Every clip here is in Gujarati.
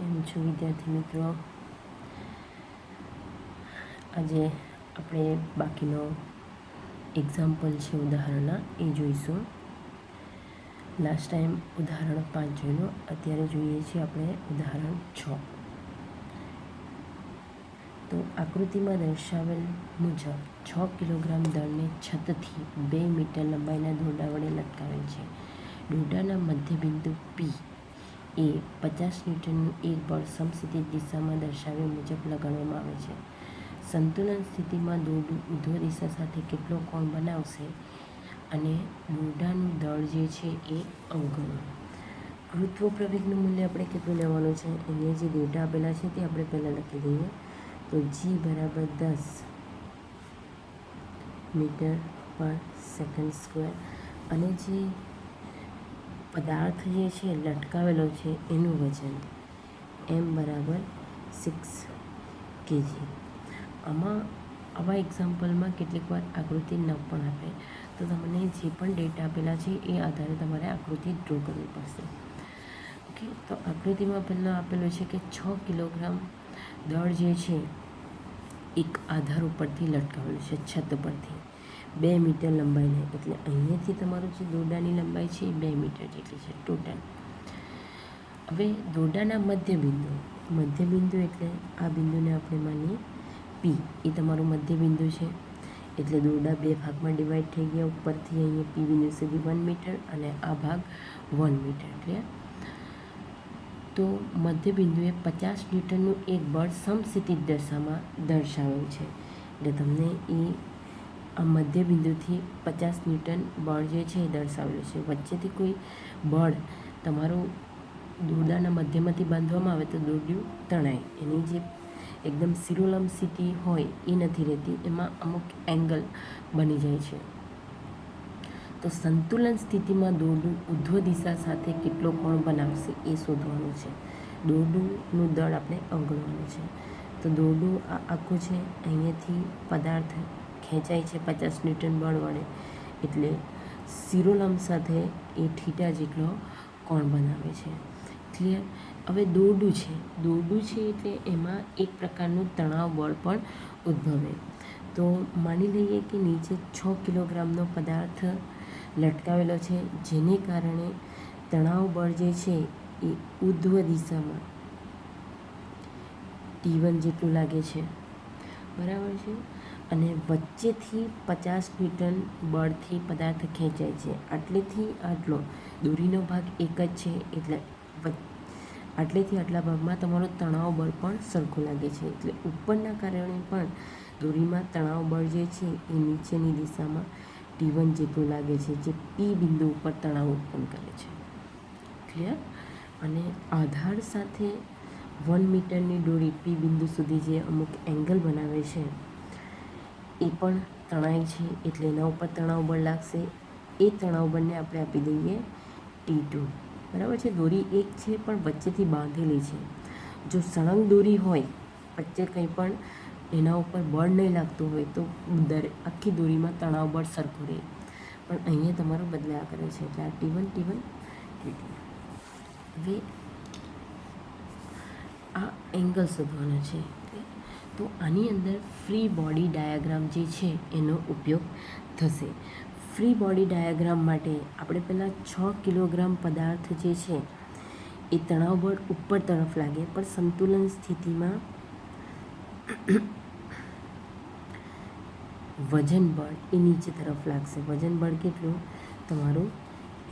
કેમ છો વિદ્યાર્થી મિત્રો? આજે આપણે બાકીનો એક્ઝામ્પલ છે ઉદાહરણના એ જોઈશું. લાસ્ટ ટાઈમ ઉદાહરણ 5 જોયું, અત્યારે જોઈએ છીએ આપણે ઉદાહરણ 6. તો આકૃતિમાં દર્શાવેલ મુજબ 6 કિલોગ્રામ દળને છતથી 2 મીટર લંબાઈના દોરડા વડે લટકાવેલ છે. દોરડાના મધ્યબિંદુ P એ 50 ન્યૂટનનું એક બળ સમક્ષિતિજ દિશામાં દર્શાવ્યા મુજબ લગાડવામાં આવે છે. સંતુલન સ્થિતિમાં દોરડું ઊર્ધ્વ દિશા સાથે કેટલો કોણ બનાવશે અને દોરડાનું દળ જે છે એ અવગણો. ગુરુત્વ પ્રવેગનું મૂલ્ય આપણે કેટલું લેવાનું છે? અહીંયા જે ડેટા આપેલા છે તે આપણે પહેલાં લખી દઈએ. તો G બરાબર 10 મીટર પર સેકન્ડ સ્ક્વેર અને જે પદાર્થ જે છે લટકાવેલો છે એનું વજન M બરાબર 6 kg. આવા એક્ઝામ્પલમાં કેટલીક વાર આકૃતિ ન પણ આપે, તો તમને જે પણ ડેટા આપેલા છે એ આધારે તમારે આકૃતિ ડ્રો કરવી પડશે. ઓકે, તો આકૃતિમાં પહેલાં આપેલું છે કે 6 કિલોગ્રામ દળ જે છે એક આધાર ઉપરથી લટકાવેલું છે, છત પરથી 2 મીટર લંબાઈને. એટલે અહીંયાથી તમારું જે દોરડાની લંબાઈ છે એ 2 મીટર જેટલી છે ટોટલ. હવે દોરડાના મધ્યબિંદુ એટલે આ બિંદુને આપણે માનીએ P એ તમારું મધ્યબિંદુ છે. એટલે દોરડા 2 ભાગમાં ડિવાઈડ થઈ ગયા. ઉપરથી અહીંયા P બિંદુ સુધી 1 મીટર અને આ ભાગ 1 મીટર. ક્લિયર? તો મધ્યબિંદુએ 50 ન્યૂટનનું એક બળ સમક્ષિતિજ દશામાં દર્શાવેલ છે. એટલે તમને એ આ મધ્યબિંદુથી 50 ન્યૂટન બળ જે છે એ દર્શાવેલું છે. વચ્ચેથી કોઈ બળ તમારું દોરડાના મધ્યમાંથી બાંધવામાં આવે તો દોરડું તણાય. એની જે એકદમ શિરોલંબ સ્થિતિ હોય એ નથી રહેતી, એમાં અમુક એંગલ બની જાય છે. તો સંતુલન સ્થિતિમાં દોરડું ઊર્ધ્વ દિશા સાથે કેટલો કોણ બનાવશે એ શોધવાનું છે. દોરડુંનું દળ આપણે અવગણવાનું છે. તો દોરડું આ આખું છે, અહીંયાથી પદાર્થ ખેંચાય છે 50 ન્યૂટન બળ વડે, એટલે શિરોલંબ સાથે એ થીટા જેટલો કોણ બનાવે છે. ક્લિયર? હવે દોરડું છે એટલે એમાં એક પ્રકારનું તણાવ બળ પણ ઉદ્ભવે. તો માની લઈએ કે નીચે 6 કિલોગ્રામનો પદાર્થ લટકાવેલો છે, જેને કારણે તણાવ બળ જે છે એ ઊર્ધ્વ દિશામાં T1 જેટલું લાગે છે, બરાબર છે. અને વચ્ચેથી 50 ન્યૂટન બળથી પદાર્થ ખેંચાય છે. આટલેથી આટલો દોરીનો ભાગ એક જ છે, એટલે આટલેથી આટલા ભાગમાં તમારો તણાવ બળ પણ સરખું લાગે છે. એટલે ઉપરના કારણે પણ દોરીમાં તણાવ બળ જે છે એ નીચેની દિશામાં T1 જેટલું લાગે છે, જે P બિંદુ ઉપર તણાવ ઉત્પન્ન કરે છે. ક્લિયર? અને આધાર સાથે 1 મીટરની દોરી P બિંદુ સુધી જે અમુક એંગલ બનાવે છે એ પણ તણાય છે, એટલે એના ઉપર તણાવ બળ લાગશે. એ તણાવ બળને આપણે આપી દઈએ T2. બરાબર છે. દોરી એક છે પણ વચ્ચેથી બાંધેલી છે. જો સળંગ દોરી હોય, વચ્ચે કંઈ પણ એના ઉપર બળ નહીં લાગતું હોય તો આખી દોરીમાં તણાવ બળ સરખું રહે. પણ અહીંયા તમારું બદલાયા કરે છે, એટલે આ T1 T2. હવે આ એંગલ શોધવાનો છે. તો આની અંદર ફ્રી બોડી ડાયાગ્રામ જે છે એનો ઉપયોગ થશે. ફ્રી બોડી ડાયાગ્રામ માટે આપણે પહેલાં 6 કિલોગ્રામ પદાર્થ જે છે એ તણાવ બળ ઉપર તરફ લાગે, પણ સંતુલન સ્થિતિમાં વજન બળ એ નીચે તરફ લાગશે. વજન બળ કેટલું? તમારું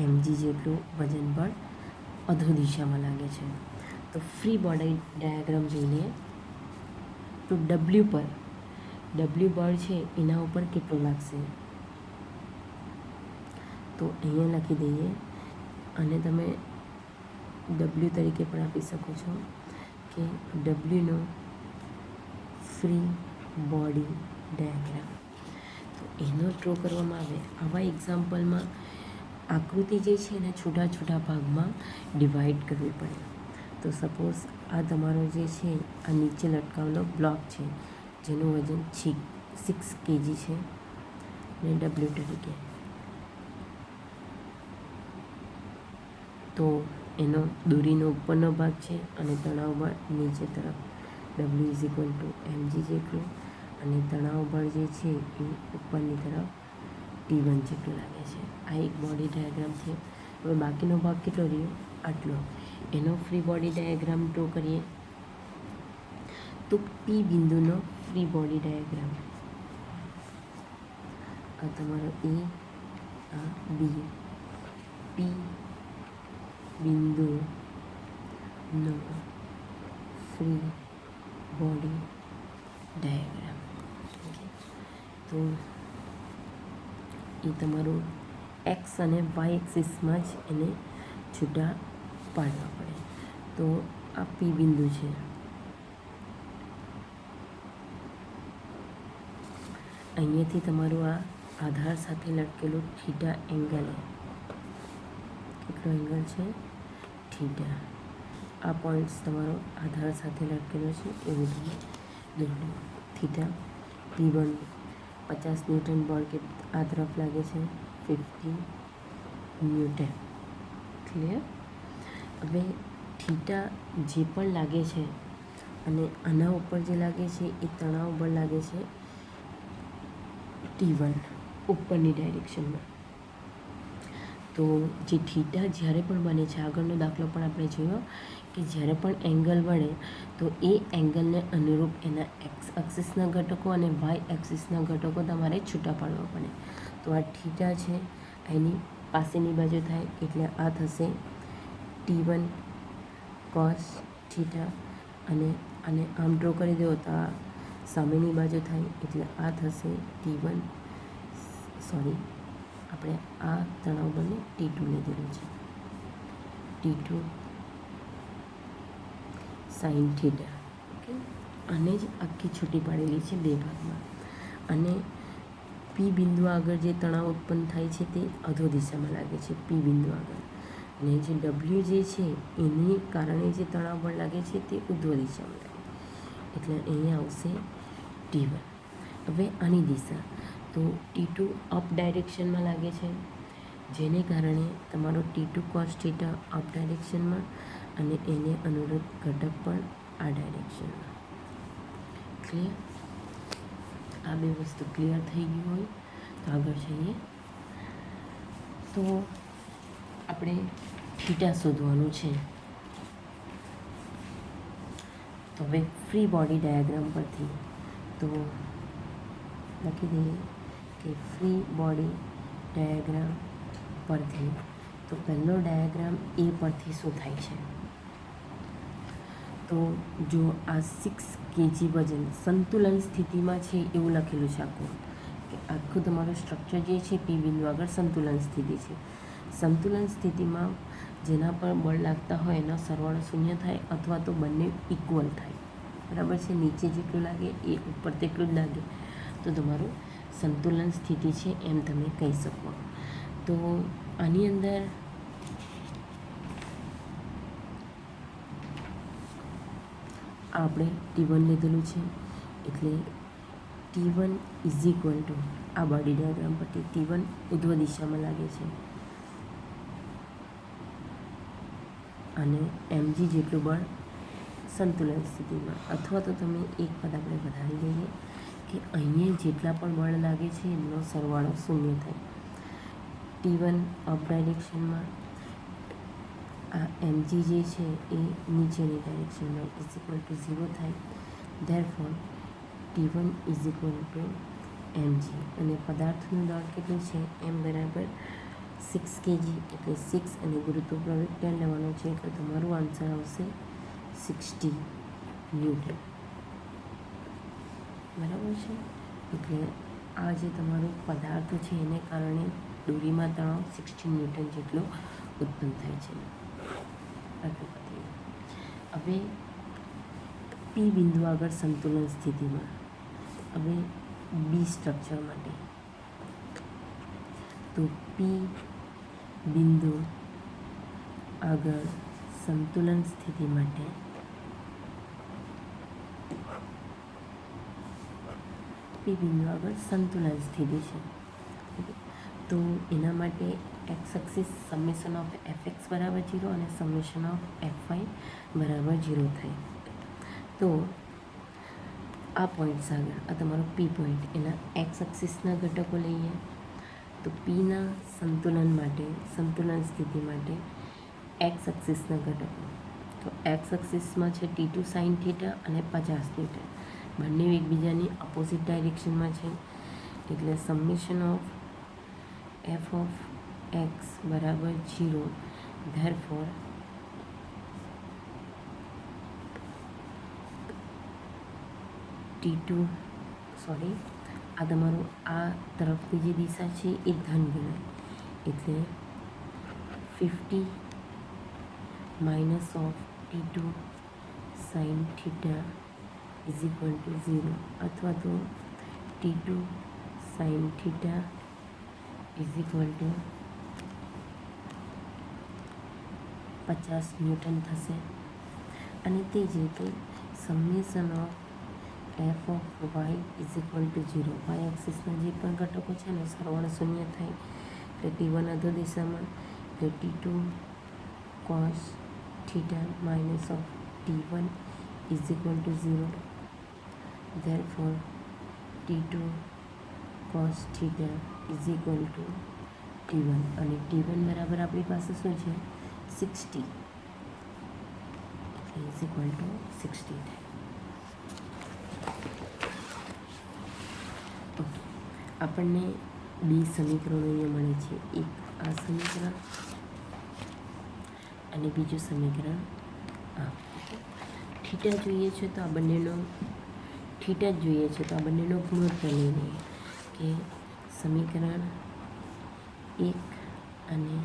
mg જેટલું વજન બળ અધો દિશામાં લાગે છે. તો ફ્રી બોડી ડાયાગ્રામ જોઈએ તો W બળ છે એના ઉપર કેટલું લાગશે? તો અહીંયા લખી દઈએ, અને તમે W તરીકે પણ આપી શકો છો કે Wનો ફ્રી બોડી ડાયાગ્રામ. તો એનો ડ્રો કરવામાં આવે. આવા એક્ઝામ્પલમાં આકૃતિ જે છે એને છૂટા છૂટા ભાગમાં ડિવાઈડ કરવી પડે. તો સપોઝ આ તમારો જે છે આ નીચે લટકાવેલો બ્લોક છે, જેનું વજન 6 kg છે, ને W તરીકે. તો એનો દોરીનો ઉપરનો ભાગ છે અને તણાવ બળ નીચે તરફ W = mg જેટલું, અને તણાવ બળ જે છે એ ઉપરની તરફ T1 જેટલું લાગે છે. આ એક બોડી ડાયાગ્રામ છે. હવે બાકીનો ભાગ કેટલો રહ્યો? આટલો. એનો ફ્રી બોડી ડાયાગ્રામ ડ્રો કરીએ. તો P બિંદુનો ફ્રી બોડી ડાયાગ્રામ, આ તમારો A, આ B. P બિંદુનો ફ્રી બોડી ડાયાગ્રામ. ઓકે, તો એ તમારું એક્સ અને વાય એક્સિસમાં જ એને છૂટા પાડવા પડે. તો આ P બિંદુ છે. અહીંયાથી તમારું આ આધાર સાથે લટકેલું થીટા એંગલ, કેટલો એંગલ છે? થીટા. આ પોઈન્ટ્સ તમારો આધાર સાથે લટકેલો છે એવું તમે દોરો. થીટા P1 50 ન્યૂટન બળ કે આ તરફ લાગે છે, 50 ન્યૂટન. ક્લિયર? હવે થીટા જે પણ લાગે છે અને આના ઉપર જે લાગે છે એ તણાવ બળ લાગે છે T1 ઉપરની ડાયરેક્શનમાં. તો જે થીટા જ્યારે પણ બને છે, આગળનો દાખલો પણ આપણે જોયો કે જ્યારે પણ એંગલ બને તો એ એંગલને અનુરૂપ એના એક્સ એક્સિસના ઘટકો અને વાય એક્સિસના ઘટકો તમારે છૂટા પાડવા પડે. તો આ થીટા છે એની પાસેની બાજુ થાય એટલે આ થશે T1 cos થીટા, અને આમ ડ્રો કરી દો તો આ સામેની બાજુ થાય એટલે આ થશે T1, સોરી આપણે આ તણાવ બળને T2 લીધેલું છે, T2 sin થીટા. ઓકે, આને જ આખી છૂટી પાડેલી છે બે ભાગમાં. અને P બિંદુ આગળ જે તણાવ ઉત્પન્ન થાય છે તે અધો દિશામાં લાગે છે P બિંદુ આગળ, અને જે W જે છે એને કારણે જે તણાવ બળ લાગે છે તે ઉધ્વ દિશામાં લાગે, એટલે અહીંયા આવશે T1. હવે આની દિશા તો T2 અપ ડાયરેક્શનમાં લાગે છે, જેને કારણે તમારો T2 cos થીટા અપ ડાયરેક્શનમાં અને એને અનુરૂપ ઘટક પણ આ ડાયરેક્શનમાં. ક્લિયર? આ બે વસ્તુ ક્લિયર થઈ ગઈ હોય તો આગળ જઈએ. તો આપણે થીટા શોધવાનું છે. તો હવે ફ્રી બોડી ડાયાગ્રામ પરથી તો લખી દઈએ કે ફ્રી બોડી ડાયાગ્રામ પરથી તો પહેલો ડાયાગ્રામ એ પરથી શું થાય છે? તો જો આ 6 kg વજન સંતુલન સ્થિતિમાં છે એવું લખેલું છે આખું, કે આખું તમારું સ્ટ્રક્ચર જે છે P બિંદુ આગળ સંતુલન સ્થિતિ છે. સંતુલન સ્થિતિમાં જેના પર બળ લાગતા હોય એનો સરવાળો 0 થાય અથવા તો બંને ઇક્વલ થાય. બરાબર છે? નીચે જેટલું લાગે એ ઉપર તેટલું જ લાગે તો તમારું સંતુલન સ્થિતિ છે એમ તમે કહી શકો. તો આની અંદર આપણે T1 લીધેલું છે એટલે T1 = આ બોડી ડાયાગ્રામ પરથી T1 ઉધ્વ દિશામાં લાગે છે અને mg જેટલું બળ સંતુલન સ્થિતિમાં. અથવા તો તમે એક પદ આપણે વધારી દઈએ કે અહીંયા જેટલા પણ બળ લાગે છે એનો સરવાળો 0 થાય. T1 અપ ડાયરેક્શનમાં, આ mg જે છે એ નીચેની ડાયરેક્શનમાં = 0 થાય. Therefore T1 = mg. અને પદાર્થનું દળ કેટલું છે? m = 6 kg, એટલે 6 અને ગુરુત્વ પ્રવૃત્તિ લેવાનો છે એટલે તમારું આન્સર આવશે 60 ન્યૂટન. બરાબર છે? એટલે આ જે તમારો પદાર્થ છે એને કારણે દોરીમાં તણાવ 60 ન્યૂટન જેટલો ઉત્પન્ન થાય છે. હવે P બિંદુ આગળ સંતુલન સ્થિતિમાં, હવે B સ્ટ્રક્ચર માટે તો P બિંદુ આગળ સંતુલન સ્થિતિ માટે P બિંદુ આગળ સંતુલન સ્થિતિ છે. તો એના માટે x axis summation of F x બરાબર 0 અને સમેશન ઓફ એફ વાય બરાબર 0 થાય. તો આ પોઈન્ટ્સ આગળ આ તમારો પી પોઈન્ટ એના એક્સ એક્સિસના ઘટકો લઈએ તો પીના સંતુલન માટે સંતુલન સ્થિતિ માટે એક્સ એક્સિસના ઘટકો તો એક્સ એક્સિસમાં છે T2 સાઇન થીટા અને 50 થીટા, બંને એકબીજાની અપોઝિટ ડાયરેક્શનમાં છે એટલે summation of F of x બરાબર 0. ધેરફોર T2 સોરી આ તમારું આ તરફની જે દિશા છે એ ધન ગણાય એટલે 50 minus of T2 sine theta is equal to 0 અથવા તો T2 sine theta is equal to 50 newton થશે. અને તે જ રીતે summation of F of Y is equal to 0. Y એક્સિસના જે પણ ઘટકો છે ને સરવાળો શૂન્ય થાય એટલે T1 અધો દિશામાં એટલે T2 cos theta minus of T1 is equal to 0. Therefore T2 cos theta is equal two T1 અને T1 બરાબર આપણી પાસે શું છે 60 ઇઝ ઇક્વલ ટુ 60 થાય. આપણને બે સમીકરણો અહીંયા મળે છે, એક આ સમીકરણ અને બીજું સમીકરણ આ. થીટા જોઈએ છે તો આ બંનેનો થીટા જ જોઈએ છે તો આ બંનેનો ગુણોત્તર લઈ લઈએ કે સમીકરણ 1 અને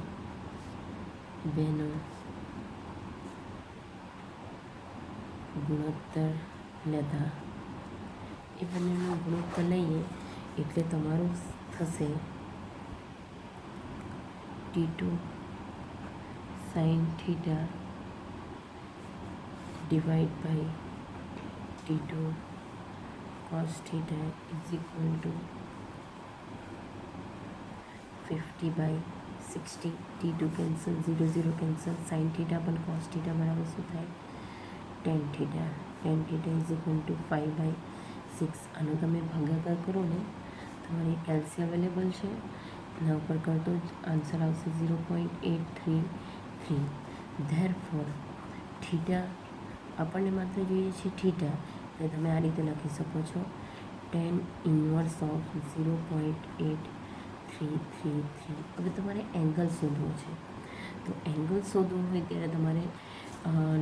2નો ગુણોત્તર લેતા એ બંનેનો ગુણોત્તર લઈએ એટલે તમારું થશે T2 sine theta divide by T2 cos theta is equal to 50/60. T2 cancel 0 0 cancel sine theta પણ કોસ થીટા બરાબર શું થાય tan theta. tan theta is equal to 5/6. આનો તમે ભાગાકાર કરો ને તમારી કેલ્સી અવેલેબલ છે એના ઉપર કરતો જ આન્સર આવશે 0.833. ધેરફોર થીટા આપણને માત્ર જોઈએ છે થીટા એટલે તમે આ રીતે લખી શકો છો tan ઇન્વર્સ ઓફ 0.8333. હવે તમારે એંગલ શોધવો છે તો એંગલ શોધવું હોય ત્યારે તમારે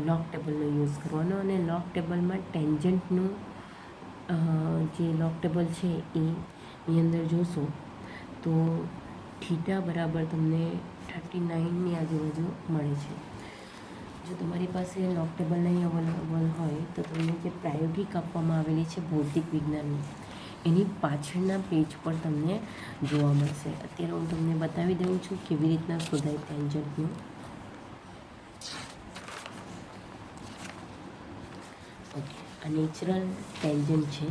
લોગ ટેબલનો યુઝ કરવાનો અને લોગ ટેબલમાં ટેન્જન્ટનું જે લોગ ટેબલ છે એની અંદર જોશો તો થીટા બરાબર તમને 39ની આજુબાજુ મળે છે. જો તમારી પાસે લોગ ટેબલ નહીં અવેલેબલ હોય તો તમને જે પ્રાયોગિક આપવામાં આવેલી છે ભૌતિક વિજ્ઞાનની એની પાછળના પેજ પર તમને જોવા મળશે. અત્યારે હું તમને બતાવી દઉં છું કેવી રીતના શોધાય ટેન્જન્ટનું. ઓકે, આ નેચરલ ટેન્જન્ટ છે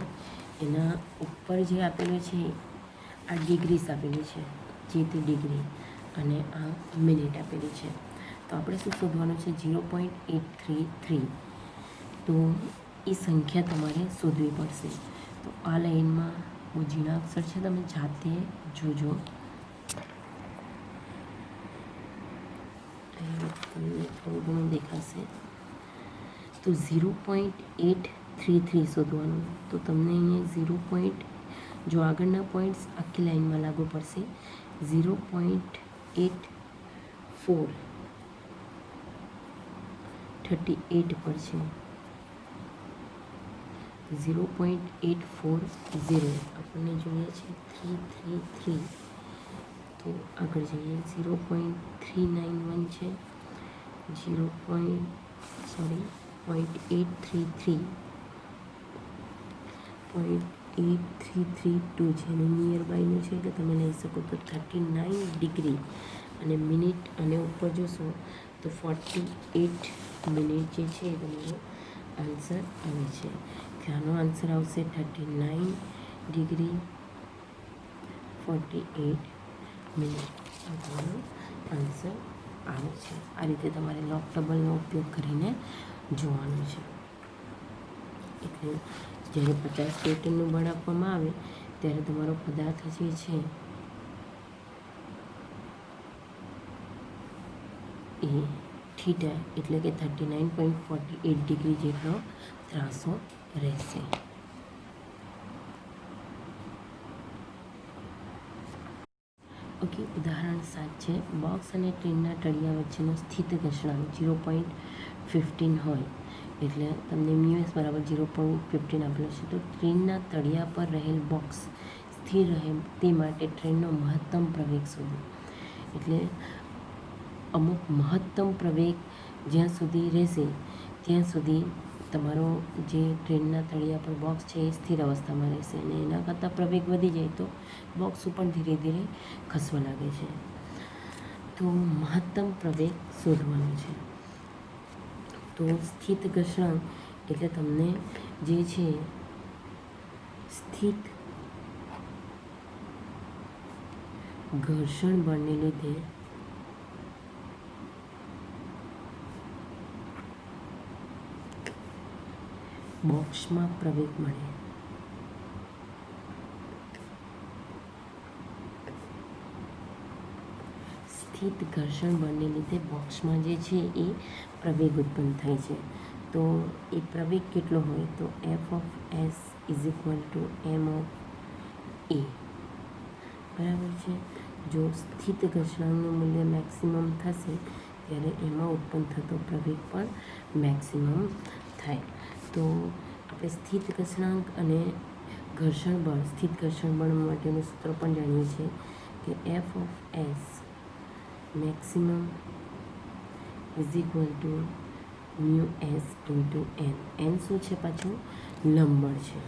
એના ઉપર જે આપેલું છે આ ડિગ્રીસ આપેલી છે જે તે ડિગ્રી અને આ મિનિટ આપેલી છે. તો આપણે શું શોધવાનું છે 0.833. તો એ સંખ્યા તમારે શોધવી પડશે. તો આ લાઈનમાં બહુ ઝીણા અક્ષર છે તમે જાતે જોજો. તમને થોડું ઘણું દેખાશે. તો 0.833 શોધવાનું. તો તમને અહીંયા જો આગળના પોઈન્ટ્સ આખી લાઈનમાં લાગુ પડશે 0.8438 પર છે. 0.840 આપણને જોઈએ છે 333. તો આગળ જઈએ 0.391 છે 0.833 0.8332 છે અને નિયર બાયનું છે કે તમે લઈ શકો તો 39 ડિગ્રી અને મિનિટ અને ઉપર જોશો તો 48 મિનિટ જે છે એ તમારો આન્સર આવે છે. આનો આન્સર આવશે 39 ડિગ્રી 48 મિનિટ આ તમારો આન્સર આવે છે. આ રીતે તમારે લોગ ટેબલનો ઉપયોગ કરીને જોવાનું છે. એટલે જ્યારે 50 ન્યૂટનનું બળ આપવામાં આવે ત્યારે તમારો પદાર્થ જે છે એ થીટા એટલે કે 39.48 ડિગ્રી જેટલો ત્રાસો રહેશે. ઓકે, ઉદાહરણ 7 છે. બોક્સ અને ટ્રેનના તળિયા વચ્ચેનો સ્થિત ઘર્ષણાંક 0.15 હોય એટલે તમને μs બરાબર 0.15 આપેલો છે. તો ટ્રેનના તળિયા પર રહેલ બોક્સ સ્થિર રહે તે માટે ટ્રેનનો મહત્તમ પ્રવેગ શોધો. એટલે અમુક મહત્તમ પ્રવેગ જ્યાં સુધી રહેશે ત્યાં સુધી તમારો જે ટ્રેનના તળિયા પર બોક્સ છે એ સ્થિર અવસ્થામાં રહેશે, અને એના કરતાં પ્રવેગ વધી જાય તો બોક્સ પણ ધીરે ધીરે ખસવા લાગે છે. તો મહત્તમ પ્રવેગ શોધવાનો છે. તો સ્થિત ઘર્ષણાંક એટલે તમને જે છે સ્થિત ઘર્ષણ બળને લીધે બોક્સમાં પ્રવેગ મળે. સ્થિત ઘર્ષણ બળને લીધે બોક્સમાં જે છે એ પ્રવેગ ઉત્પન્ન થાય છે. તો એ પ્રવેગ કેટલો હોય તો F(s) = m(a) બરાબર છે. જો સ્થિત ઘર્ષણાંકનું મૂલ્ય મેક્સિમમ થશે ત્યારે એમાં ઉત્પન્ન થતો પ્રવેગ પણ મેક્સિમમ થાય. તો આપણે સ્થિત ઘર્ષણાંક અને ઘર્ષણ બળ, સ્થિત ઘર્ષણ બળ માટેનું સૂત્ર પણ જાણીએ છીએ કે F(s) maximum = μs × n. n શું છે પાછું? લંબબળ છે.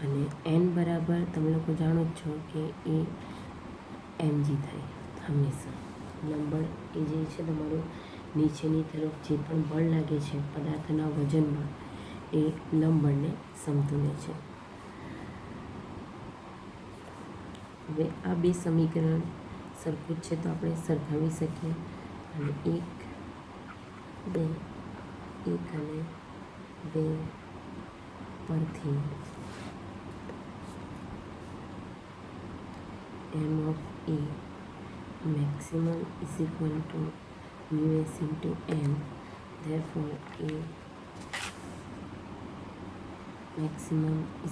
અને n બરાબર તમે લોકો જાણો જ છો કે એ mg થાય હંમેશા. લંબબળ એ જે છે તમારું નીચેની તરફ જે પણ બળ લાગે છે પદાર્થના વજન બળ એ લંબબળને સમતુલ્ય છે. હવે આ બે સમીકરણ સરખું જ છે તો આપણે સરખાવી શકીએ. અને 1 અને 2 પરથી m(a) maximum = μs × n. therefore a maximum =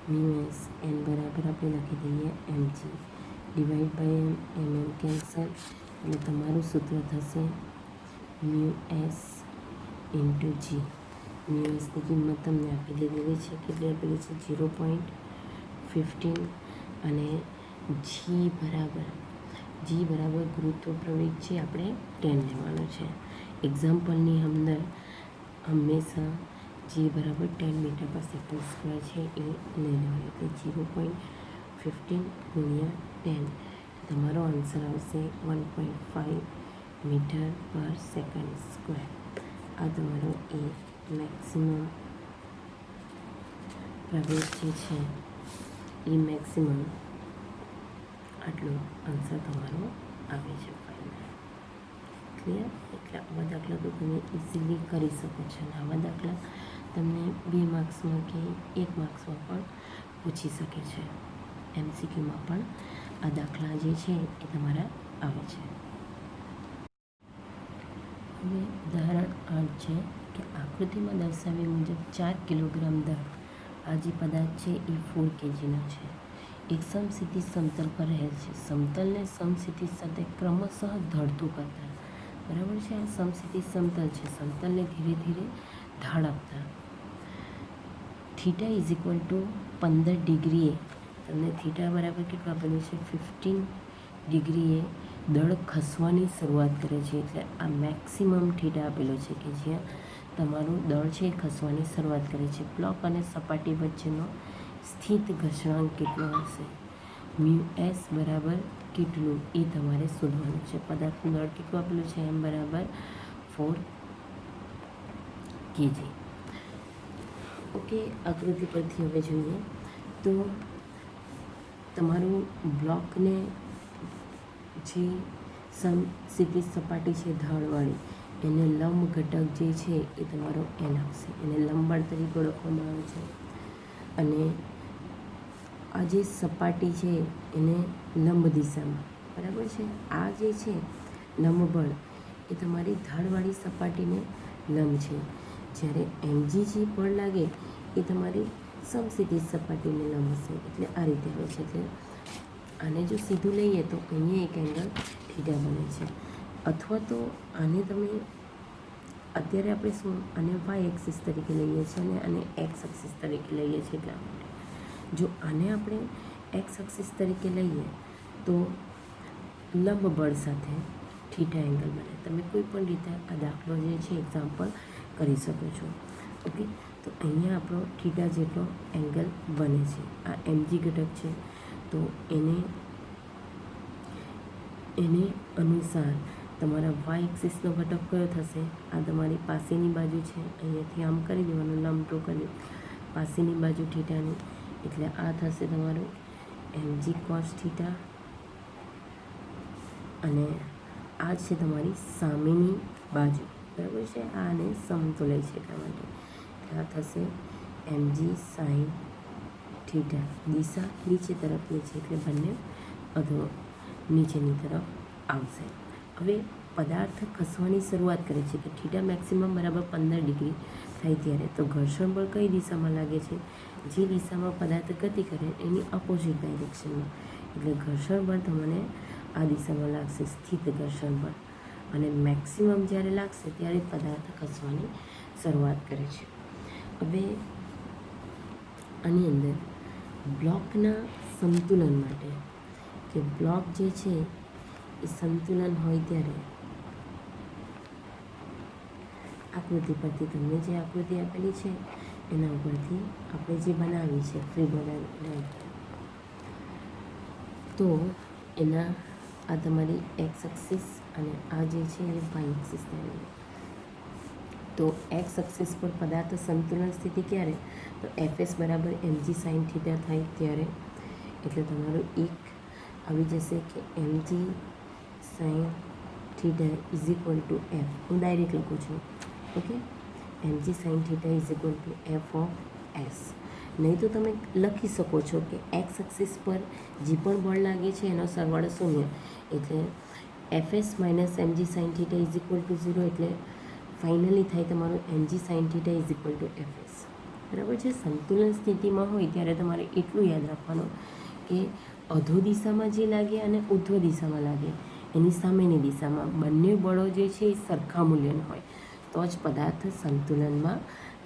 μs. n બરાબર આપણે લખી દઈએ mg / mm કેન્સલ એટલે તમારું સૂત્ર થશે μs × g. μsની કિંમત તમને આપી દીધેલી છે. કેટલી આપેલી છે? 0.15. અને g બરાબર ગુરુત્વ પ્રવેગ છે આપણે 10 લેવાનો છે. એક્ઝામ્પલની અંદર હંમેશા g બરાબર 10 મીટર/સેકન્ડ² છે એ લઈ લેવાનું. એટલે 0.15 × 10 તમારો આન્સર આવશે 1.5 મીટર/સેકન્ડ². આ તમારો એ મેક્સિમમ પ્રવેગ જે છે એ મેક્સિમમ આટલો આન્સર તમારો આવે છે ફાઇનલ. ક્લિયર? એટલે આવા દાખલા તો તમે ઇઝીલી કરી શકો છો. અને આવા દાખલા તમને 2 માર્ક્સમાં કે 1 માર્ક્સમાં પણ પૂછી શકે છે. MCQમાં પણ આ દાખલા જે છે એ તમારા આવે છે. હવે ઉદાહરણ 8 છે કે આકૃતિમાં દર્શાવ્યા મુજબ 4 કિલોગ્રામ દર આ જે પદાર્થ છે એ 4 kgનો છે. એક સમસ્થિતિ સમતલ પર રહેલ છે. સમતલને સમસ્થિતિ સાથે ક્રમશઃ ઢળતું કરતા. બરાબર છે. આ સમસ્થિતિ સમતલ છે. સમતલને ધીરે ધીરે ઢાળ આપતા. θ = 15 ડિગ્રીએ તમને θ બરાબર કેટલું આપેલું છે? 15 ડિગ્રીએ દળ ખસવાની શરૂઆત કરે છે. એટલે આ મેક્સિમમ θ આપેલો છે કે જ્યાં તમારું દળ છે એ ખસવાની શરૂઆત કરે છે. બ્લોક અને સપાટી વચ્ચેનો સ્થિત ઘર્ષણાંક કેટલો હશે? μs બરાબર કેટલું એ તમારે શોધવાનું છે. પદાર્થનું દળ કેટલું આપેલું છે? m બરાબર 4 kg. ઓકે, આકૃતિ પરથી હવે જોઈએ તો તમારું બ્લોકને જે સમક્ષિતિજ સપાટી છે ઢાળવાળી, એને લંબ ઘટક જે છે એ તમારો એન આવશે. એને લંબાણ તરીકે ઓળખવામાં આવે છે. અને આ જે સપાટી છે એને લંબ દિશામાં, બરાબર છે, આ જે છે લંબબળ એ તમારી ઢાળવાળી સપાટીને લંબ છે. જ્યારે mg જે બળ લાગે એ તમારી સમક્ષિતિજ સપાટીને લંબ હશે. એટલે આ રીતે આવે છે. એટલે આને જો સીધું લઈએ તો અહીંયા એક એંગલ થીટા બને છે. અથવા તો આને તમે અત્યારે આપણે શું આને વાય એક્સિસ તરીકે લઈએ છીએ અને આને એક્સ એક્સિસ તરીકે લઈએ છીએ. એટલા માટે જો આને આપણે એક્સ એક્સિસ તરીકે લઈએ તો લંબ બળ સાથે થીટા એંગલ બને. તમે કોઈ પણ રીતે આ દાખલો જે છે એક્ઝામ્પલ કરી શકો છો. ઓકે, તો અહીંયા આપણો થીટા જેટલો એંગલ બને છે. આ mg ઘટક છે તો એને અનુસાર તમારા વાય એક્સિસનો ઘટક કયો થશે? આ તમારી પાસેની બાજુ છે, અહીંયાથી આમ કરી દેવાનું, લંબ ડ્રો કરી પાસેની બાજુ થીટાની. એટલે આ થશે તમારું mg cos થીટા અને આ છે તમારી સામેની બાજુ, બરાબર છે. આને સમતુલે છે એટલા માટે આ થશે mg sin થીટા. દિશા નીચે તરફની છે એટલે બંને અધો નીચેની તરફ આવશે. હવે પદાર્થ ખસવાની શરૂઆત કરે છે કે થીટા મેક્સિમમ બરાબર 15 ડિગ્રી થાય ત્યારે તો ઘર્ષણ બળ કઈ દિશામાં લાગે છે? જે દિશામાં પદાર્થ ગતિ કરે એની અપોઝિટ ડાયરેક્શનમાં. એટલે ઘર્ષણ બળ તમને આ દિશામાં લાગશે, સ્થિત ઘર્ષણ બળ. અને મેક્સિમમ જ્યારે લાગશે ત્યારે પદાર્થ ખસવાની શરૂઆત કરે છે. હવે આની અંદર બ્લોકના સંતુલન માટે, કે બ્લોક જે છે એ સંતુલન હોય ત્યારે આકૃતિ પરથી તમને જે આકૃતિ આપેલી છે એના ઉપરથી આપણે જે બનાવી છે ફ્રી બનાવી, તો એના આ તમારી એક્સ એક્સિસ અને આ જે છે એ વાય એક્સિસ થાય. તો એક્સ એક્સિસ પર પદાર્થ સંતુલન સ્થિતિ ક્યારે? તો fs બરાબર mg sin થીટા થાય ત્યારે. એટલે તમારું એક આવી જશે કે mg sin theta is equal to f. હું ડાયરેક્ટ લખું છું. Okay, mg sin theta is equal to f of s. નહીં તો તમે લખી શકો છો કે એક્સ એક્સિસ પર જે પણ બળ લાગે છે એનો સરવાળો 0. એટલે fs minus mg sin theta is equal to 0. એટલે ફાઇનલી થાય તમારું mg sin theta is equal to fs. બરાબર છે. સંતુલન સ્થિતિમાં હોય ત્યારે તમારે એટલું યાદ રાખવાનું કે અધો દિશામાં જે લાગે અને ઉધ્વ દિશામાં લાગે એની સામેની દિશામાં બંને બળો જે છે એ સરખા મૂલ્યના હોય તો જ પદાર્થ સંતુલનમાં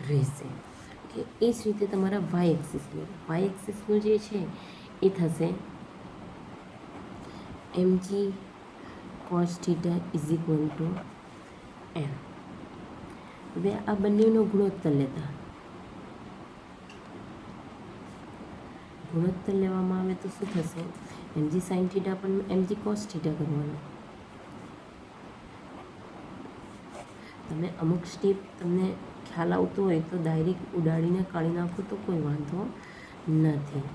રહેશે. કે એ જ રીતે તમારા વાય એક્સિસનું જે છે એ થશે mg cos theta is equal two m. હવે આ બંનેનો ગુણોત્તર લેવામાં આવે તો શું થશે? mg sin થીટા પણ mg cos થીટા કરવાનો. તમે અમુક સ્ટેપ તમને ખ્યાલ આવતો હોય તો ડાયરેક્ટ ઉડાડીને કાઢી નાખો તો કોઈ વાંધો નથી.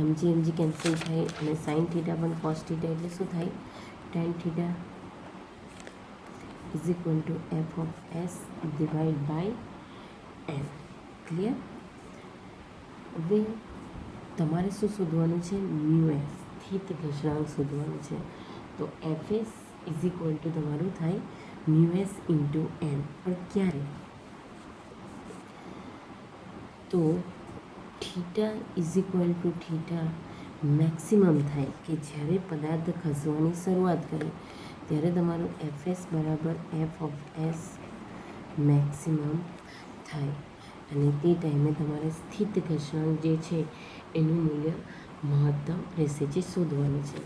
mg કેન્સલ થાય અને sin થીટા પણ cos થીટા એટલે શું થાય? tan theta is equal to f of s divide by n. Clear? હવે તમારે શું શોધવાનું છે? μs સ્થિત ઘર્ષણાંક શોધવાનું છે. તો fs ઇઝ ઇક્વલ ટુ તમારું થાય μs ઇન્ટુ n. પણ ક્યારે? તો theta is equal two theta maximum થાય કે જ્યારે પદાર્થ ખસવાની શરૂઆત કરે ત્યારે તમારું fs બરાબર f ઓફ s મેક્સિમમ થાય. અને તે ટાઈમે તમારે સ્થિત ઘર્ષણાંક જે છે એનું મૂલ્ય મહત્તમ રહેશે, જે શોધવાનું છે.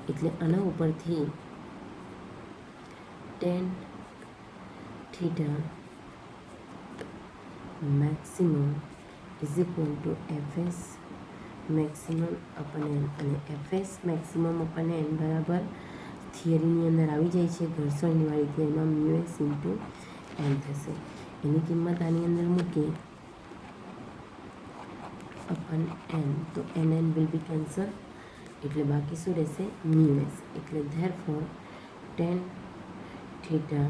એટલે આના ઉપરથી tan theta maximum is equal to fs maximum upon n. અને fs મેક્સિમમ અપન n બરાબર થિયરીની અંદર આવી જાય છે, ઘર્ષણની વાળી થિયરીમાં μs ઇન્ટુ n થશે. એની કિંમત આની અંદર મૂકીએ અપન n તો nn વિલ બી કેન્સલ એટલે બાકી શું રહેશે? Mu S. એટલે therefore tan theta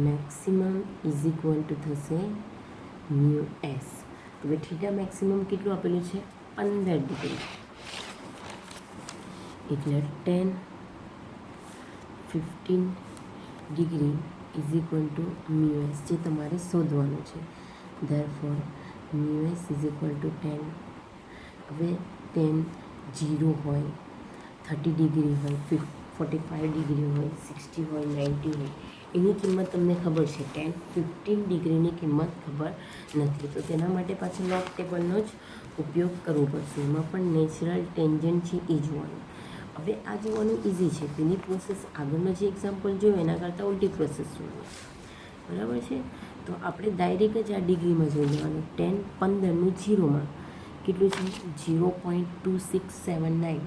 maximum is equal to થશે મ્યુ એસ. હવે થીટા મેક્સિમમ કેટલું આપેલું છે? 15 ડિગ્રી. એટલે 10 15 degree is equal to mu S, જે તમારે શોધવાનું છે. Therefore mu S is equal to 10. હવે 10 0 હોય, 30 ડિગ્રી હોય, 45 ડિગ્રી હોય, 60 હોય, 90 હોય, એની કિંમત તમને ખબર છે. 10 15 ડિગ્રીની કિંમત ખબર નથી, તો તેના માટે પાછળ લોગ ટેબલનો જ ઉપયોગ કરવો પડશે. એમાં પણ નેચરલ ટેન્જન્ટ છે એ જોવાનું. હવે આ જોવાનું ઇઝી છે. પેલી પ્રોસેસ આગળનો જે એક્ઝામ્પલ જોયો એના કરતાં ઉલટી પ્રોસેસ જોવાની, બરાબર છે. તો આપણે ડાયરેક્ટ જ આ ડિગ્રીમાં જોઈ લેવાનું. 10 15નું 0માં કેટલું છે? 0.2679.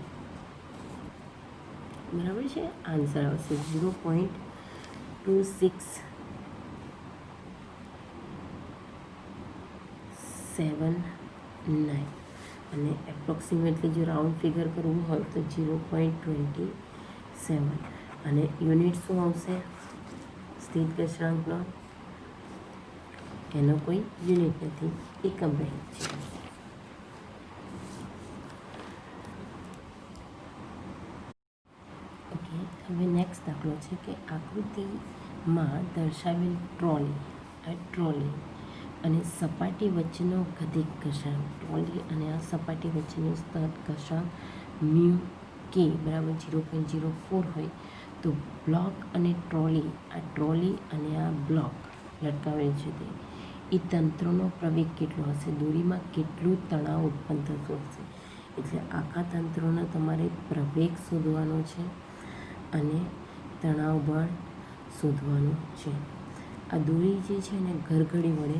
બરાબર છે. આન્સર આવશે 0.2679. અને એપ્રોક્સિમેટલી જો રાઉન્ડ ફિગર કરવું હોય તો 0.27. અને યુનિટ શું આવશે? સ્થિર ઘર્ષણાંકનો એનો કોઈ યુનિટ નથી, એકમ રહિત છે. ઓકે, હવે નેક્સ્ટ દાખલો છે કે આકૃતિમાં દર્શાવેલ ટ્રોલી અને સપાટી વચ્ચેનો ગતિક ઘર્ષણાંક, ટ્રોલી અને આ સપાટી વચ્ચેનો સતત ઘર્ષણાંક મ્યુ કે બરાબર 0.04 હોય, તો બ્લોક અને ટ્રોલી અને આ બ્લોક લટકાવેલ છે તે એ તંત્રનો પ્રવેગ કેટલો હશે? દોરીમાં કેટલું તણાવ ઉત્પન્ન થતું હશે? એટલે આખા તંત્રનો તમારે પ્રવેગ શોધવાનો છે અને તણાવ બળ શોધવાનું છે. આ દોરી જે છે ને ઘરઘડી વડે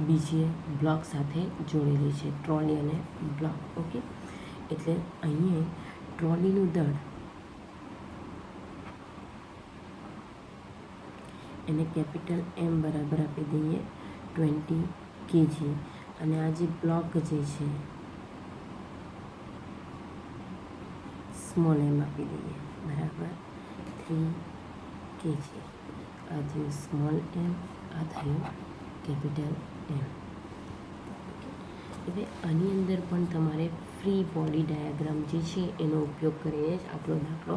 બીજે બ્લોક સાથે જોડેલી છે, ટ્રોલી અને બ્લોક. ઓકે, એટલે અહીંયા ટ્રોલીનું દળ એને કેપિટલ M બરાબર આપી દઈએ 20 kg. અને આ જે બ્લોક જે છે સ્મોલ m આપી દઈએ બરાબર 3 kg. આ થયું સ્મોલ m, આ થયું કેપિટલ M. હવે આની અંદર પણ તમારે ફ્રી બોડી ડાયાગ્રામ જે છે એનો ઉપયોગ કરીને જ આપણો દાખલો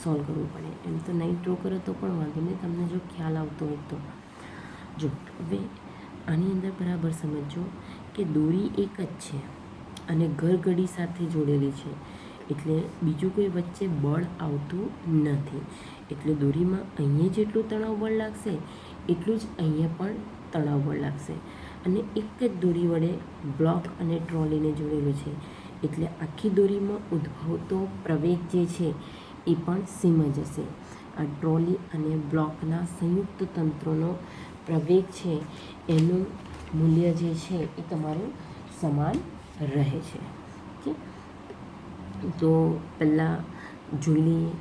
સોલ્વ કરવો પડે. એમ તો નહીં ડ્રો કરો તો પણ વાંધો નહીં, તમને જો ખ્યાલ આવતો હોય તો. જો હવે આની અંદર બરાબર સમજો કે દોરી એક જ છે અને ઘરઘડી સાથે જોડેલી છે, એટલે બીજું કોઈ વચ્ચે બળ આવતું નથી. એટલે દોરીમાં અહીંયા જેટલું તણાવ બળ લાગશે એટલું જ અહીંયા પણ તણાવ બળ લાગશે. અને એક જ દોરી વડે બ્લોક અને ટ્રોલીને જોડેલું છે, એટલે આખી દોરીમાં ઉદ્ભવતો પ્રવેગ જે છે એ પણ સેમ જ હશે. આ ટ્રોલી અને બ્લોકના સંયુક્ત તંત્રોનો પ્રવેગ છે એનું મૂલ્ય જે છે એ તમારું સમાન રહે છે. ઓકે, તો પહેલાં જોઈ લઈએ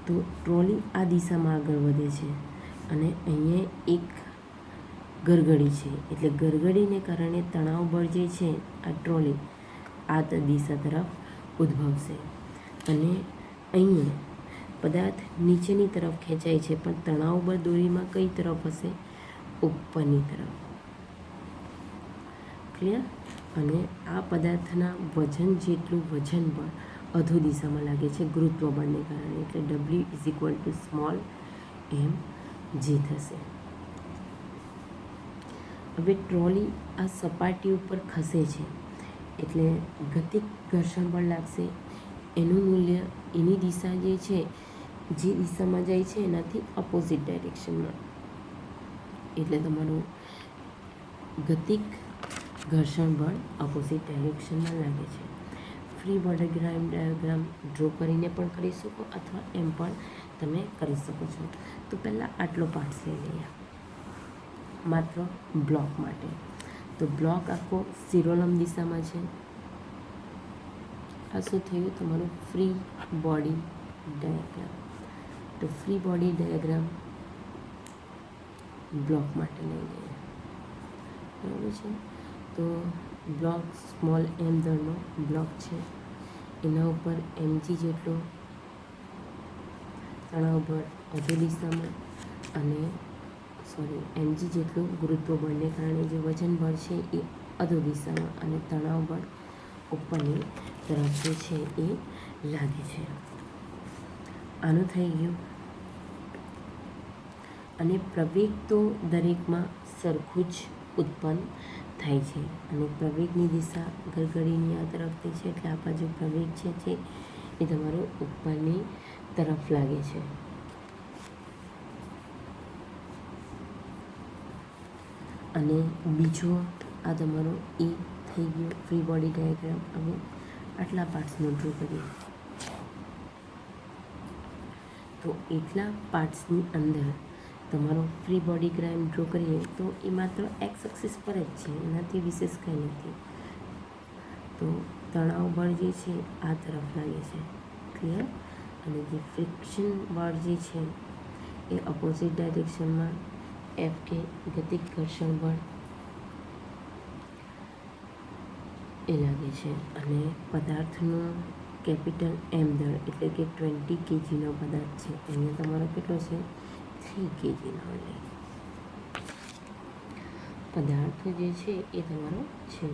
તો ટ્રોલી આ દિશામાં આગળ વધે છે અને અહીંયા એક ઘરઘડી છે, એટલે ઘરઘડીને કારણે તણાવ બળ જે છે આ ટ્રોલી આ દિશા તરફ ઉદ્ભવશે. અને અહીંયા પદાર્થ નીચેની તરફ ખેંચાય છે, પણ તણાવ બળ દોરીમાં કઈ તરફ હશે? ઉપરની તરફ. ક્લિયર? અને આ પદાર્થના વજન જેટલું વજન બળ અધો દિશામાં લાગે છે ગુરુત્વ બળને કારણે, એટલે W is equal two small m જે થશે. હવે ટ્રોલી આ સપાટી ઉપર ખસે છે એટલે ગતિક ઘર્ષણ બળ લાગશે. એનું મૂલ્ય એની દિશા જે છે, જે દિશામાં જાય છે એનાથી અપોઝિટ ડાયરેક્શનમાં, એટલે તમારું ગતિક ઘર્ષણ બળ અપોઝિટ ડાયરેક્શનમાં લાગે છે. ફ્રી બોડી ડાયાગ્રામ ડ્રો કરીને પણ કરી શકો અથવા એમ પણ તમે કરી શકો છો. તો પહેલાં આટલો પાર્ટ્સ લઈ લઈએ માત્ર બ્લોક માટે. તો બ્લોક આખો શિરોલંબ દિશામાં છે. આ શું થયું? તમારું ફ્રી બોડી ડાયાગ્રામ. તો ફ્રી બોડી ડાયાગ્રામ બ્લોક માટે લઈ લઈએ, બરાબર છે. તો બ્લોક સ્મોલ m દળનો બ્લોક છે, એના ઉપર mg જેટલો તણાવ બળ અધો દિશામાં અને mg જેટલું ગુરુત્વ બળને કારણે જે વજન બળ છે એ અધો દિશામાં અને તણાવ બળ ઉપરની તરફ જે છે એ લાગે છે. આનું થઈ ગયું. અને પ્રવેગ તો દરેકમાં સરખું જ ઉત્પન્ન થાય છે અને પ્રવેગની દિશા ગરગડીની આ તરફથી છે એટલે આ બાજુ પ્રવેગ છે એ તમારો ઉપરની તરફ લાગે છે. અને બીજો આ તમારો એ થઈ ગયો ફ્રી બોડી ડાયાગ્રામ. હવે આટલા પાર્ટ્સનો ડ્રો કરીએ. તો એટલા પાર્ટ્સની અંદર તમારો ફ્રી બોડી ડાયાગ્રામ ડ્રો કરીએ તો એ માત્ર એક્સ એક્સિસ પર જ છે, એનાથી વિશેષ કંઈ નથી. તો તણાવ બળ જે છે આ તરફ લાગે છે, ક્લિયર. અને જે ફ્રિક્શન બળ જે છે એ ઓપોઝિટ ડાયરેક્શનમાં એફ કે ગતિક ઘર્ષણ બળ એ લાગે છે. અને પદાર્થનો કેપિટલ એમ દળ એટલે કે 20 kgનો પદાર્થ છે, અહીંયા તમારો કેટલો છે 3 kgનો. પદાર્થ જે છે એ તમારો છે.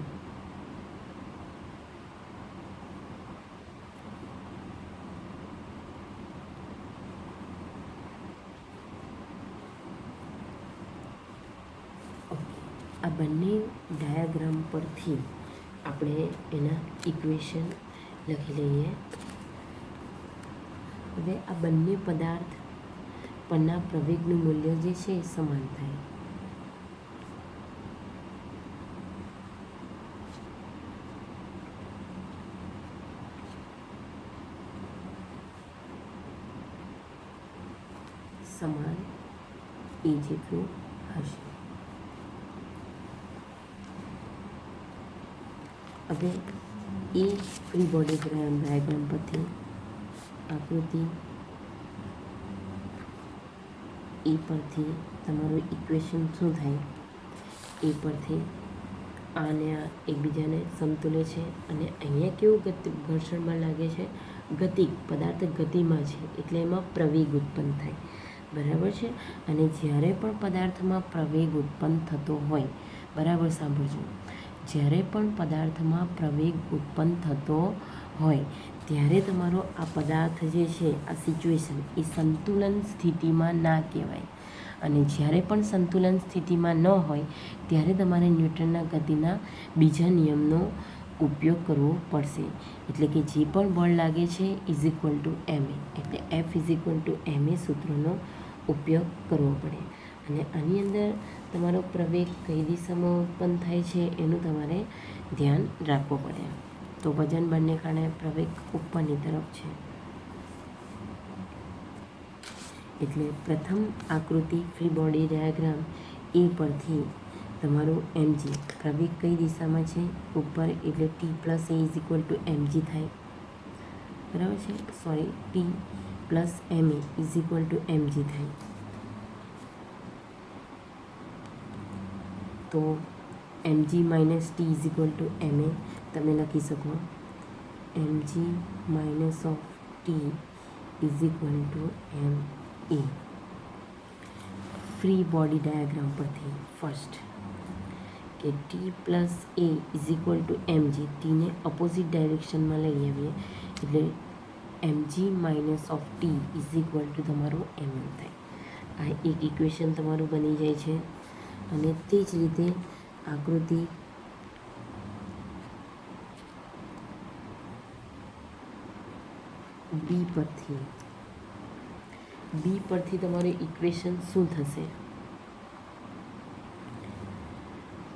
આ બંને ડાયાગ્રામ પરથી આપણે એના ઇક્વેશન લખી લઈએ. હવે આ બંને પદાર્થ પરના પ્રવેગનું મૂલ્ય જે છે એ સમાન થાય. સમાન એ જેટલું હશે. હવે એ ફ્રી બોડી ડાયાગ્રામ પરથી આકૃતિ એ પરથી તમારું ઇક્વેશન શું થાય, એ પરથી આને આ એકબીજાને સમતુલે છે. અને અહીંયા કેવું ઘર્ષણ બળ લાગે છે, ગતિક, પદાર્થ ગતિમાં છે એટલે એમાં પ્રવેગ ઉત્પન્ન થાય, બરાબર છે. અને જ્યારે પણ પદાર્થમાં પ્રવેગ ઉત્પન્ન થતો હોય, બરાબર સાંભળજો, જ્યારે પણ પદાર્થમાં પ્રવેગ ઉત્પન્ન થતો હોય ત્યારે તમારો આ પદાર્થ જે છે, આ સિચ્યુએશન એ સંતુલન સ્થિતિમાં ના કહેવાય. અને જ્યારે પણ સંતુલન સ્થિતિમાં ન હોય ત્યારે તમારે ન્યૂટનના ગતિના બીજા નિયમનો ઉપયોગ કરવો પડશે. એટલે કે જે પણ બળ લાગે છે ઇઝ ઇક્વલ ટુ ma, એટલે F is equal to ma સૂત્રનો ઉપયોગ કરવો પડે. અને આની અંદર તમારો પ્રવેગ કઈ દિશામાં ઉત્પન્ન થાય છે એનું તમારે ધ્યાન રાખવું પડે. તો વજન બળને કારણે પ્રવેગ ઉપરની તરફ છે. એટલે પ્રથમ આકૃતિ ફ્રી બોડી ડાયાગ્રામ એ પરથી તમારું mg પ્રવેગ કઈ દિશામાં છે, ઉપર, એટલે t plus a is equal to mg થાય, બરાબર છે. t plus ma is equal to mg થાય. તો mg minus t is equal to ma તમે લખી શકો. mg minus of t is equal to ma. Free body diagram પરથી ફર્સ્ટ કે t plus a is equal to mg, ટીને ઓપોઝિટ ડાયરેક્શનમાં લઈ આવીએ એટલે mg minus of t is equal to તમારું mm થાય. આ એક ઇક્વેશન તમારું બની જાય છે. અને તે જ રીતે આકૃતિ બી પરથી તમારું ઇક્વેશન શું થશે,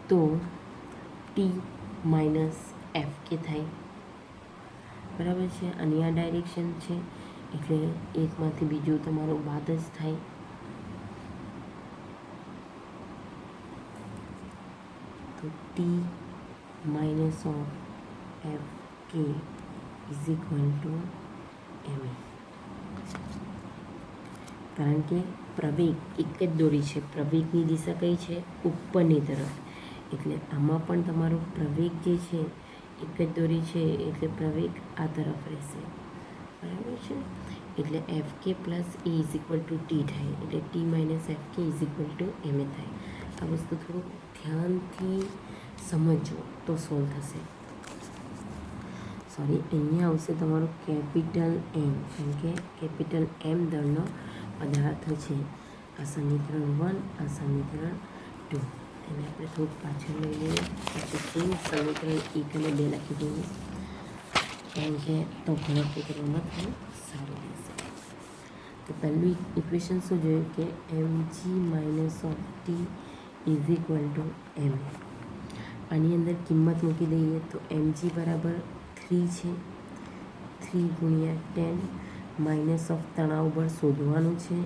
તો ટી માઇનસ એફ કે થાય, બરાબર છે. અને આ ડાયરેક્શન છે એટલે એકમાંથી બીજું તમારું બાદ જ થાય. તો ટી માઇનસ ઓફ એફ કે ઇઝ ઇક્વલ ટુ ma. કારણ કે પ્રવેગ એક જ દોરી છે, પ્રવેગની દિશા કઈ છે, ઉપરની તરફ. એટલે આમાં પણ તમારો પ્રવેગ જે છે એક જ દોરી છે એટલે પ્રવેગ આ તરફ રહેશે, બરાબર છે. એટલે એફ કે plus A is equal two T થાય, એટલે ટી માઇનસ એફ કે ઇઝ ઇક્વલ ટુ એમ એ થાય. આ વસ્તુ થોડુંક ધ્યાનથી સમજો તો સોલ્વ થશે. સોરી, અહીંયા આવશે તમારો કેપિટલ એમ, કેમ કે કેપિટલ એમ દળનો પદાર્થ છે. આ સમીકરણ 1, આ સમીકરણ 2. એને આપણે થોડુંક પાછળ લઈ લઈએ, પછી સેમ સમીકરણ 1 અને 2 લખી દઈએ, કેમ કે તો ગણતરી કરવામાં થોડું સારું રહેશે. તો પહેલું ઇક્વેશન શું જોયું કે M G minus of T is equal to M. આની અંદર કિંમત મૂકી દઈએ તો એમ જી બરાબર 3 છે, 3 ગુણ્યા 10 માઇનસ ઓફ તણાવ બળ શોધવાનું છે,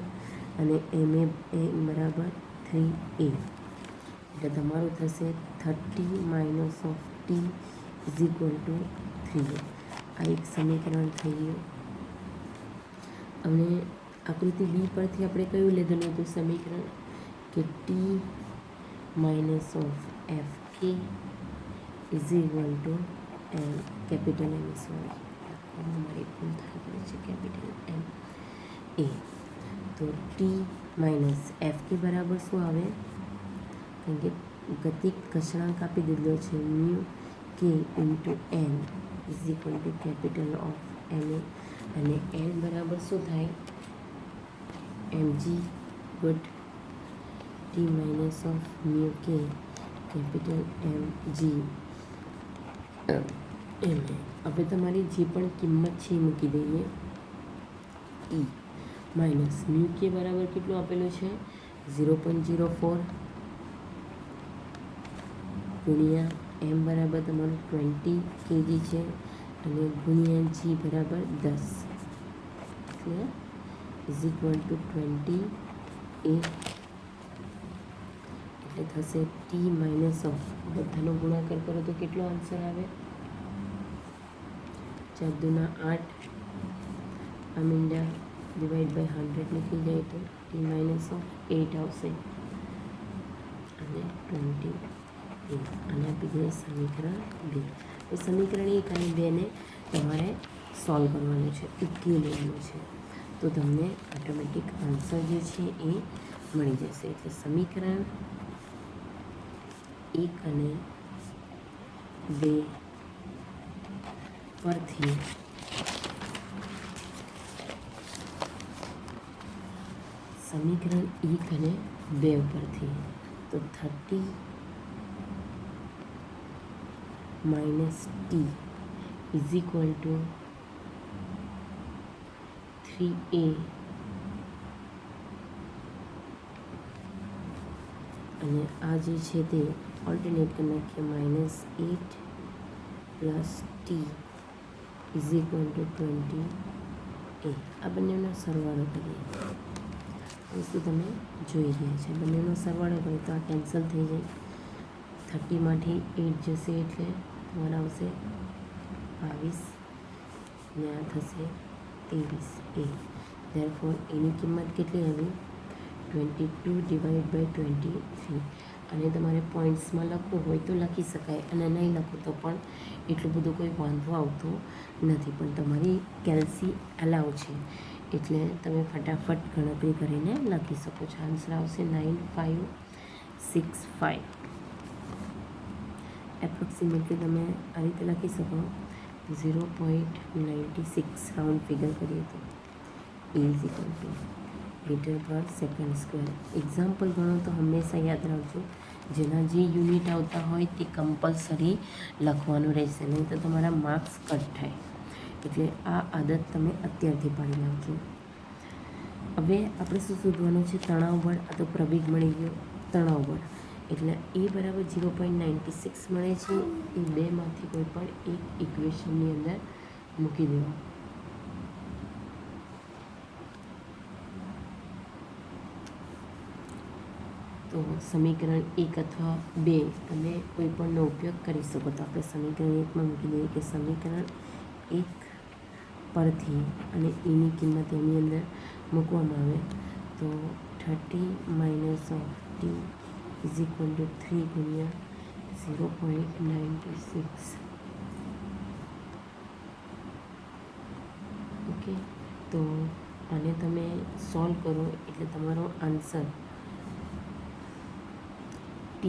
અને એમ એ બરાબર 3a, એટલે તમારું થશે 30 minus of T is equal two 3a. આ એક સમીકરણ થઈ ગયું. અને આકૃતિ બી પરથી આપણે કયું લીધું હતું સમીકરણ કે ટી માઇનસ ઓફ એફ કે is equal to M, capital M, sorry મારી ભૂલ થાય કરે છે, કેપિટલ એમ એ. તો ટી માઇનસ એફ કે બરાબર શું આવે, કારણ કે ગતિક કષણાંક આપી દીધો છે mu K into N is equal to capital of M A, અને એન બરાબર શું થાય M G good T minus of mu K capital M G M A. હવે તમારી જે પણ કિંમત છે એ મૂકી દઈએ. ઈ માઇનસ મ્યુ કે બરાબર કેટલું આપેલું છે 0.04 ગુણ્યા એમ બરાબર તમારું 20 kg છે, અને ગુણ્યા જી બરાબર 10, એટલે ઇઝ ઇક્વલ ટુ 20a, એટલે થશે ટી માઇનસ ઓફ, બધાનો ગુણાકાર કરો તો કેટલો આન્સર આવે 4 દુના 8, આ મીંડા ડિવાઈડ બાય 100 લખી જાય તો ટી માઇનસ ઓફ 8 આવશે, અને 20a, અને આપી દઈએ સમીકરણ 2. તો સમીકરણ 1 અને 2ને તમારે સોલ્વ કરવાનું છે, ઉકેલી લેવાનું છે, તો તમને ઓટોમેટિક આન્સર જે છે એ મળી જશે. એટલે સમીકરણ 1 અને 2 પરથી સમીકરણ 1 અને 2 પરથી તો 30 minus T is equal two 3a, અને આ જે છે તે ઓલ્ટરનેટ કરી નાખીએ, -8 plus T is equal two 20a. આ બંનેનો સરવાળો કરીએ, વસ્તુ તમે જોઈ રહ્યા છે, બંનેનો સરવાળો કરીએ તો આ કેન્સલ થઈ જાય, 30માંથી 8 જશે એટલે તમારે આવશે 22, ને આ થશે 23a. ધેરફોર એની કિંમત કેટલી આવી 22 ડિવાઈડ બાય 23. અને તમારે પોઈન્ટ્સમાં લખવું હોય તો લખી શકાય, અને નહીં લખો તો પણ એટલું બધું કોઈ વાંધો આવતો નથી, પણ તમારી કેલ્સી અલાવ છે, એટલે તમે ફટાફટ ગણતરી કરીને લખી શકો છો. આન્સર આવશે 9565. એપ્રોક્સિમેટલી તમે આ રીતે લખી શકો 0.96 રાઉન્ડ ફિગર કરીએ તો ઇઝ ઇક્વલ ટુ મીટર પર સેકન્ડ સ્ક્વેર. એક્ઝામ્પલ ગણો તો હંમેશા યાદ રાખજો, જેના જે યુનિટ આવતા હોય તે કમ્પલસરી લખવાનું રહેશે, નહીં તો તમારા માર્ક્સ કટ થાય, એટલે આ આદત તમે અત્યારથી પાડી નાખજો. હવે આપણે શું શોધવાનું છે, તણાવ બળ. આ તો પ્રવેગ મળી ગયો, તણાવ બળ એટલે એ બરાબર 0.96 મળે છે. એ બેમાંથી કોઈ પણ એક ઇક્વેશનની અંદર મૂકી દેવા. તો સમીકરણ 1 અથવા 2 તમે કોઈ પણનો ઉપયોગ કરી શકો. તો આપણે સમીકરણ 1માં મૂકી દઈએ કે સમીકરણ 1 પરથી અને એની કિંમત એની અંદર મૂકવામાં આવે તો 30 minus of T is equal two 3 ગુણ્યા 0.96 ઓકે, તો આને તમે સોલ્વ કરો એટલે તમારો આન્સર T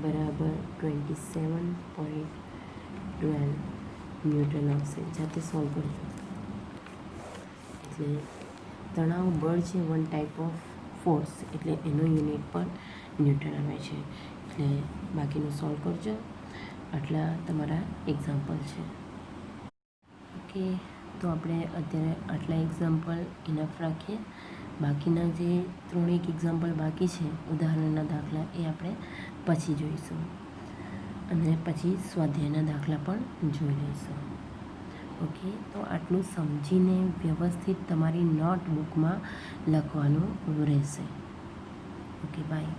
બરાબર 27.12 ન્યૂટન આવશે. જાતે સોલ્વ કરજો. એટલે તણાવ બળ છે વન ટાઈપ ઓફ ફોર્સ, એટલે એનો યુનિટ પણ ન્યૂટન આવે છે. એટલે બાકીનું સોલ્વ કરજો. આટલા તમારા એક્ઝામ્પલ છે. ઓકે, તો આપણે અત્યારે આટલા એક્ઝામ્પલ ઇનફ રાખીએ. બાકીના જે 3 એક્ઝામ્પલ બાકી છે ઉદાહરણના દાખલા, એ આપણે પછી જોઈશું, અને પછી સ્વાધ્યાયના દાખલા પણ જોઈ લઈશું. ઓકે, તો આટલું સમજીને વ્યવસ્થિત તમારી નોટબુકમાં લખવાનું રહેશે. Okay, by.